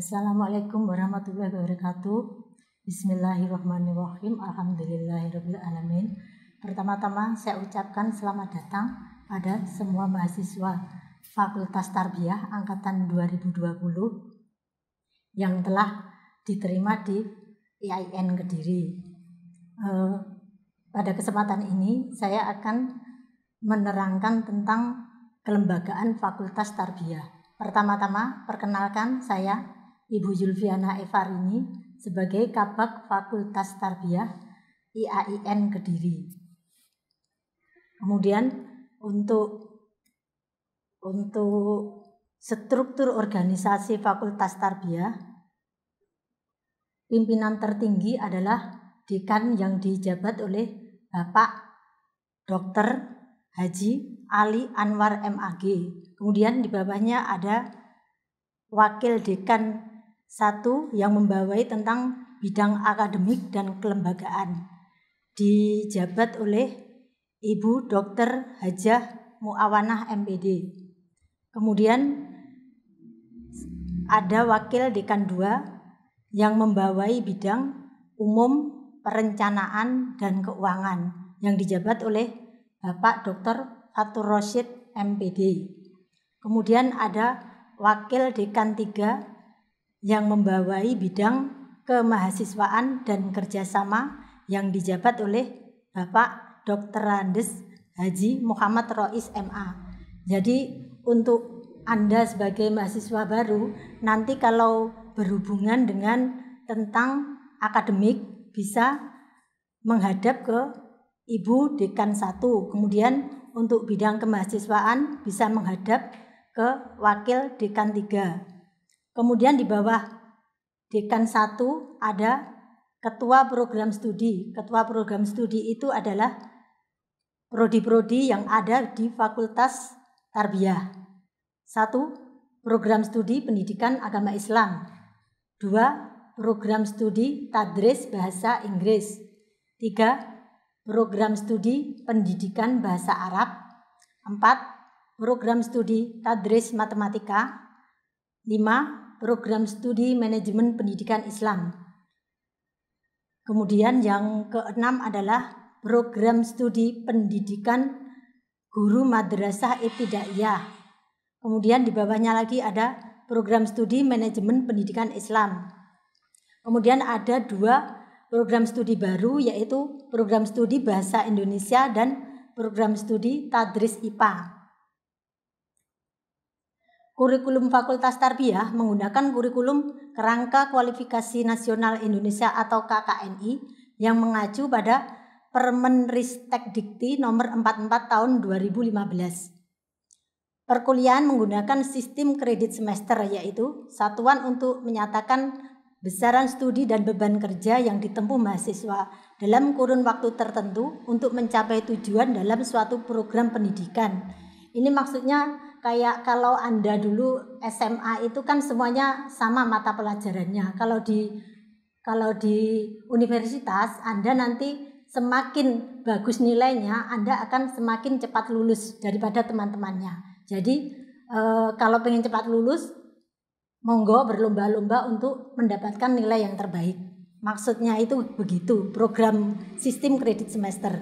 Assalamualaikum warahmatullahi wabarakatuh. Bismillahirrahmanirrahim. Alhamdulillahirabbil alamin. Pertama-tama saya ucapkan selamat datang pada semua mahasiswa Fakultas Tarbiyah angkatan 2020 yang telah diterima di IAIN Kediri. Pada kesempatan ini saya akan menerangkan tentang kelembagaan Fakultas Tarbiyah. Pertama-tama perkenalkan saya Ibu Zulfiana Evarini sebagai Kabag Fakultas Tarbiyah IAIN Kediri. Kemudian untuk struktur organisasi Fakultas Tarbiyah, pimpinan tertinggi adalah dekan yang dijabat oleh Bapak Dr. Haji Ali Anwar MAG. Kemudian di bawahnya ada wakil dekan 1 yang membawai tentang bidang akademik dan kelembagaan, dijabat oleh Ibu Dr. Hajah Muawanah MPD. Kemudian ada wakil dekan 2 yang membawai bidang umum, perencanaan dan keuangan yang dijabat oleh Bapak Dr. Fatur Rosyid MPD. Kemudian ada wakil dekan 3 yang membawai bidang kemahasiswaan dan kerjasama yang dijabat oleh Bapak Dr. Andes Haji Muhammad Rois MA. Jadi untuk Anda sebagai mahasiswa baru, nanti kalau berhubungan dengan tentang akademik bisa menghadap ke Ibu Dekan 1. Kemudian untuk bidang kemahasiswaan bisa menghadap ke Wakil Dekan 3. Kemudian di bawah Dekan 1 ada Ketua Program Studi. Ketua Program Studi itu adalah prodi-prodi yang ada di Fakultas Tarbiyah. 1. Program Studi Pendidikan Agama Islam. 2. Program Studi Tadris Bahasa Inggris. 3. Program Studi Pendidikan Bahasa Arab. 4. Program Studi Tadris Matematika. 5. Program Studi Manajemen Pendidikan Islam. Kemudian yang keenam adalah Program Studi Pendidikan Guru Madrasah Ibtidaiyah. Kemudian di bawahnya lagi ada Program Studi Manajemen Pendidikan Islam. Kemudian ada 2 program studi baru, yaitu Program Studi Bahasa Indonesia dan Program Studi Tadris IPA. Kurikulum Fakultas Tarbiyah menggunakan kurikulum Kerangka Kualifikasi Nasional Indonesia atau KKNI yang mengacu pada Permenristek Dikti nomor 44 tahun 2015. Perkuliahan menggunakan sistem kredit semester, yaitu satuan untuk menyatakan besaran studi dan beban kerja yang ditempuh mahasiswa dalam kurun waktu tertentu untuk mencapai tujuan dalam suatu program pendidikan. Ini maksudnya kayak kalau Anda dulu SMA itu kan semuanya sama mata pelajarannya. Kalau di universitas Anda nanti semakin bagus nilainya, Anda akan semakin cepat lulus daripada teman-temannya. Jadi kalau pengen cepat lulus, monggo berlomba-lomba untuk mendapatkan nilai yang terbaik. Maksudnya itu begitu, program sistem kredit semester.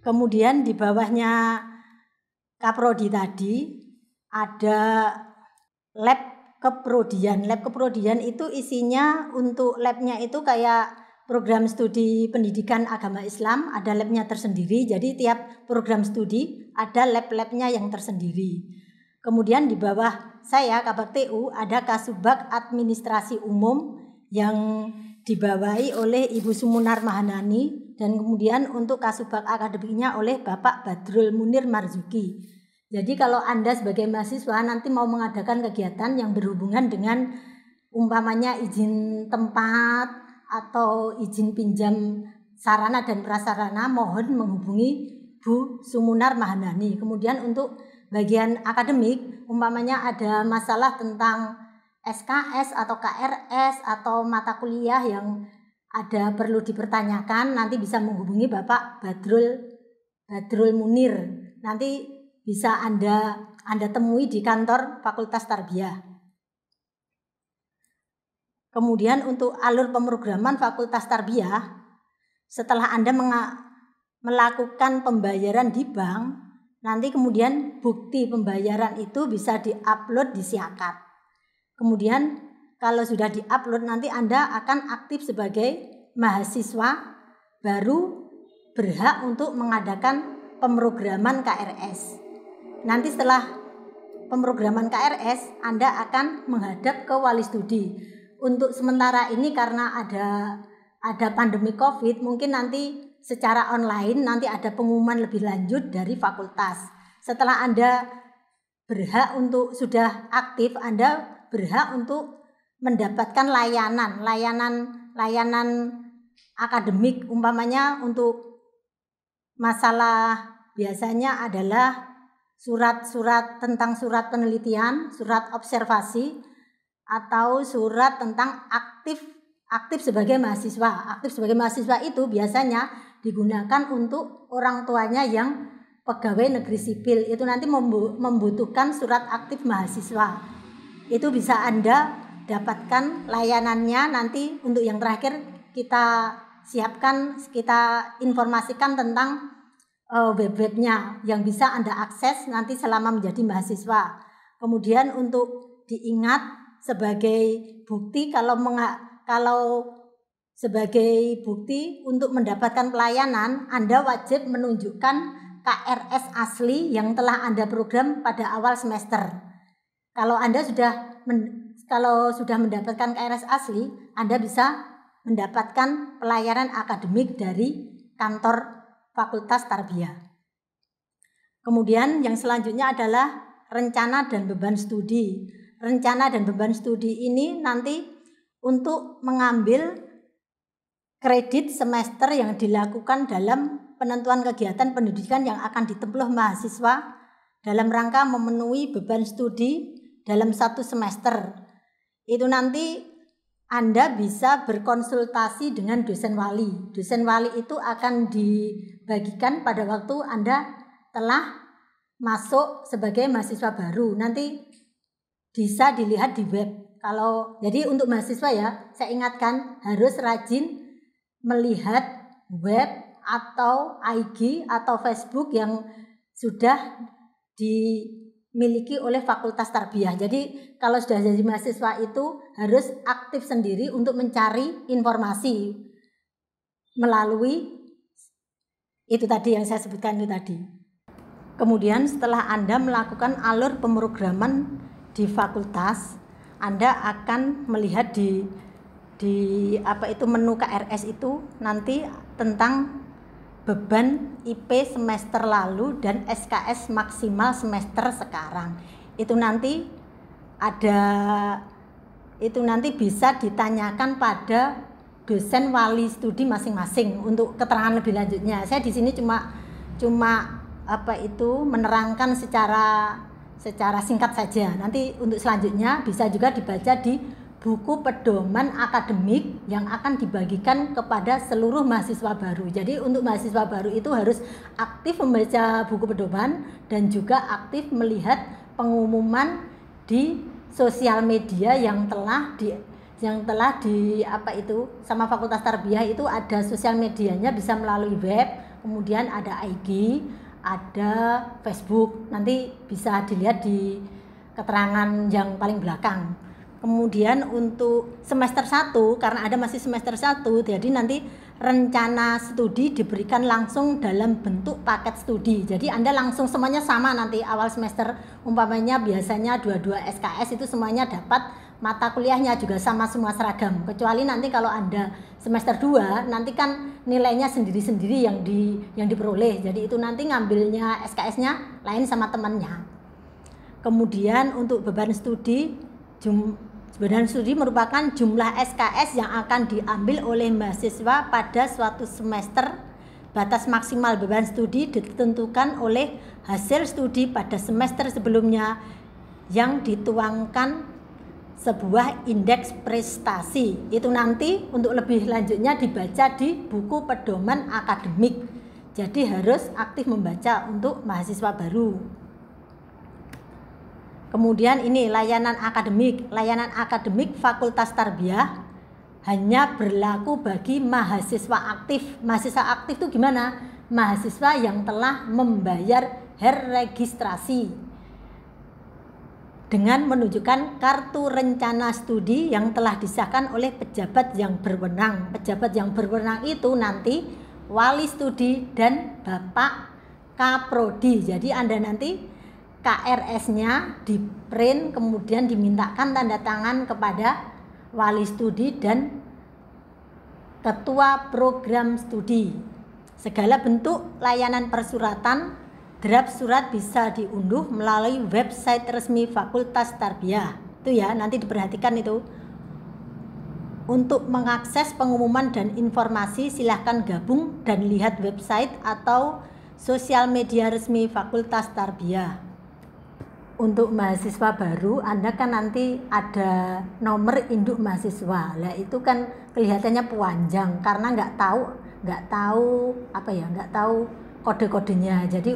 Kemudian di bawahnya Kaprodi tadi ada lab keprodian. Lab keprodian itu isinya untuk labnya itu kayak program studi pendidikan agama Islam, ada labnya tersendiri. Jadi tiap program studi ada lab-labnya yang tersendiri. Kemudian di bawah saya Kabag TU ada Kasubag Administrasi Umum yang dibawahi oleh Ibu Sumunar Mahanani, dan kemudian untuk Kasubag akademiknya oleh Bapak Badrul Munir Marzuki. Jadi kalau Anda sebagai mahasiswa nanti mau mengadakan kegiatan yang berhubungan dengan umpamanya izin tempat atau izin pinjam sarana dan prasarana, mohon menghubungi Bu Sumunar Mahanani. Kemudian untuk bagian akademik, umpamanya ada masalah tentang SKS atau KRS atau mata kuliah yang ada perlu dipertanyakan, nanti bisa menghubungi Bapak Badrul Munir. Nanti bisa Anda temui di kantor Fakultas Tarbiyah. Kemudian untuk alur pemrograman Fakultas Tarbiyah, setelah Anda melakukan pembayaran di bank, nanti kemudian bukti pembayaran itu bisa diupload di Siakat. Kemudian kalau sudah diupload, nanti Anda akan aktif sebagai mahasiswa baru berhak untuk mengadakan pemrograman KRS. Nanti setelah pemrograman KRS, Anda akan menghadap ke wali studi. Untuk sementara ini karena ada pandemi COVID, mungkin nanti secara online nanti ada pengumuman lebih lanjut dari fakultas. Setelah Anda berhak untuk sudah aktif, Anda berhak untuk mendapatkan layanan akademik, umpamanya untuk masalah biasanya adalah surat tentang surat penelitian, surat observasi, atau surat tentang aktif sebagai mahasiswa. Aktif sebagai mahasiswa itu biasanya digunakan untuk orang tuanya yang pegawai negeri sipil. Itu nanti membutuhkan surat aktif mahasiswa. Itu bisa Anda dapatkan layanannya nanti. Untuk yang terakhir kita informasikan tentang web-webnya yang bisa Anda akses nanti selama menjadi mahasiswa. Kemudian untuk diingat sebagai bukti kalau sebagai bukti untuk mendapatkan pelayanan, Anda wajib menunjukkan KRS asli yang telah Anda program pada awal semester. Kalau Anda sudah mendapatkan KRS asli, Anda bisa mendapatkan pelayanan akademik dari kantor Fakultas Tarbiyah. Kemudian yang selanjutnya adalah rencana dan beban studi. Rencana dan beban studi ini nanti untuk mengambil kredit semester yang dilakukan dalam penentuan kegiatan pendidikan yang akan ditempuh mahasiswa dalam rangka memenuhi beban studi dalam satu semester. Itu nanti Anda bisa berkonsultasi dengan dosen wali. Dosen wali itu akan dibagikan pada waktu Anda telah masuk sebagai mahasiswa baru. Nanti bisa dilihat di web. Jadi untuk mahasiswa ya, saya ingatkan harus rajin melihat web atau IG atau Facebook yang sudah dimiliki oleh Fakultas Tarbiyah. Jadi kalau sudah jadi mahasiswa itu harus aktif sendiri untuk mencari informasi melalui itu tadi yang saya sebutkan itu tadi. Kemudian setelah Anda melakukan alur pemrograman di fakultas, Anda akan melihat di menu KRS itu nanti tentang beban IP semester lalu dan SKS maksimal semester sekarang. Itu nanti bisa ditanyakan pada dosen wali studi masing-masing untuk keterangan lebih lanjutnya. Saya di sini cuma menerangkan secara singkat saja. Nanti untuk selanjutnya bisa juga dibaca di buku pedoman akademik yang akan dibagikan kepada seluruh mahasiswa baru. Jadi untuk mahasiswa baru itu harus aktif membaca buku pedoman dan juga aktif melihat pengumuman di sosial media yang telah sama Fakultas Tarbiyah. Itu ada sosial medianya, bisa melalui web, kemudian ada IG, ada Facebook. Nanti bisa dilihat di keterangan yang paling belakang. Kemudian untuk semester 1, karena ada masih semester 1, jadi nanti rencana studi diberikan langsung dalam bentuk paket studi. Jadi Anda langsung semuanya sama nanti awal semester, umpamanya biasanya 22 SKS itu semuanya dapat, mata kuliahnya juga sama semua seragam. Kecuali nanti kalau Anda semester 2 nanti kan nilainya sendiri-sendiri yang diperoleh. Jadi itu nanti ngambilnya SKS-nya lain sama temannya. Kemudian untuk beban studi merupakan jumlah SKS yang akan diambil oleh mahasiswa pada suatu semester. Batas maksimal beban studi ditentukan oleh hasil studi pada semester sebelumnya yang dituangkan sebuah indeks prestasi. Itu nanti untuk lebih lanjutnya dibaca di buku pedoman akademik. Jadi harus aktif membaca untuk mahasiswa baru. Kemudian ini layanan akademik Fakultas Tarbiyah hanya berlaku bagi mahasiswa aktif. Mahasiswa aktif itu gimana? Mahasiswa yang telah membayar registrasi dengan menunjukkan kartu rencana studi yang telah disahkan oleh pejabat yang berwenang. Pejabat yang berwenang itu nanti wali studi dan Bapak Kaprodi. Jadi Anda nanti KRS-nya di print, kemudian dimintakan tanda tangan kepada wali studi dan ketua program studi. Segala bentuk layanan persuratan draft surat bisa diunduh melalui website resmi Fakultas Tarbiyah. Itu ya, nanti diperhatikan itu. Untuk mengakses pengumuman dan informasi silahkan gabung dan lihat website atau sosial media resmi Fakultas Tarbiyah. Untuk mahasiswa baru, Anda kan nanti ada nomor induk mahasiswa. Lah itu kan kelihatannya panjang karena nggak tahu kode-kodenya. Jadi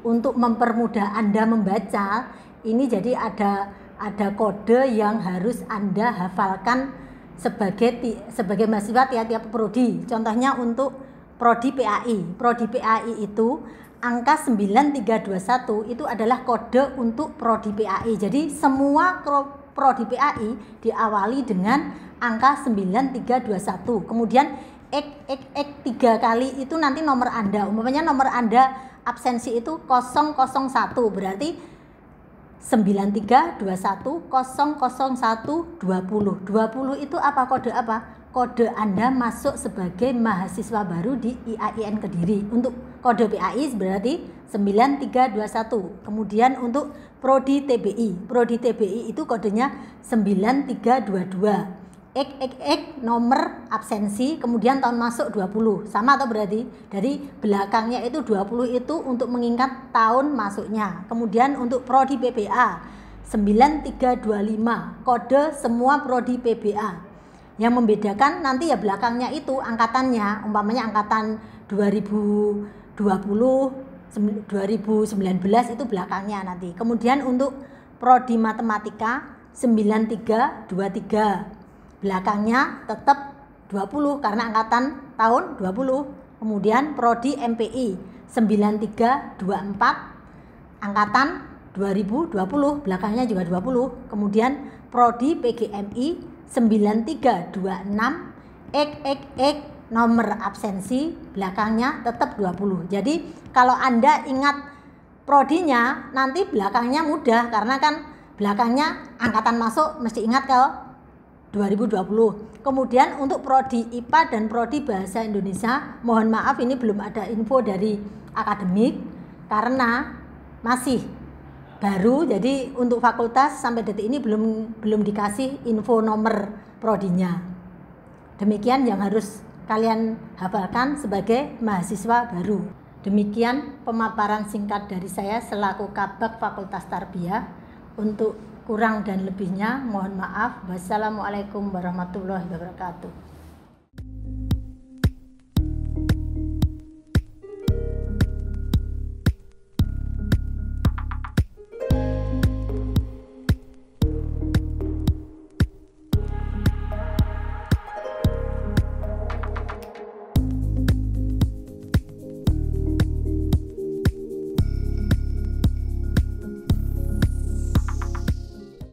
untuk mempermudah Anda membaca, ini jadi ada kode yang harus Anda hafalkan sebagai mahasiswa tiap-tiap prodi. Contohnya untuk prodi PAI. Prodi PAI itu angka 9321 itu adalah kode untuk prodi PAI. Jadi semua prodi PAI diawali dengan angka 9321. Kemudian X 3 kali itu nanti nomor Anda. Umpamanya nomor Anda absensi itu 001, berarti 9321 001 20. 20 itu apa, kode apa? Kode Anda masuk sebagai mahasiswa baru di IAIN Kediri. Untuk kode PAI berarti 9321. Kemudian untuk prodi TBI. Prodi TBI itu kodenya 9322. X nomor absensi, kemudian tahun masuk 20. Sama atau berarti? Dari belakangnya itu 20 itu untuk mengingat tahun masuknya. Kemudian untuk prodi PBA 9325. Kode semua prodi PBA. Yang membedakan nanti ya belakangnya itu angkatannya, umpamanya angkatan 2020, 2019 itu belakangnya nanti. Kemudian untuk prodi matematika 9323, belakangnya tetap 20 karena angkatan tahun 20. Kemudian prodi MPI 9324, angkatan 2020, belakangnya juga 20. Kemudian prodi PGMI 9326, X nomor absensi, belakangnya tetap 20. Jadi kalau Anda ingat prodinya, nanti belakangnya mudah karena kan belakangnya angkatan masuk mesti ingat ke 2020. Kemudian untuk prodi IPA dan prodi Bahasa Indonesia, mohon maaf ini belum ada info dari akademik karena masih baru, jadi untuk fakultas sampai detik ini belum dikasih info nomor prodinya. Demikian yang harus kalian hafalkan sebagai mahasiswa baru. Demikian pemaparan singkat dari saya selaku Kabak Fakultas Tarbiyah. Untuk kurang dan lebihnya mohon maaf. Wassalamualaikum warahmatullahi wabarakatuh.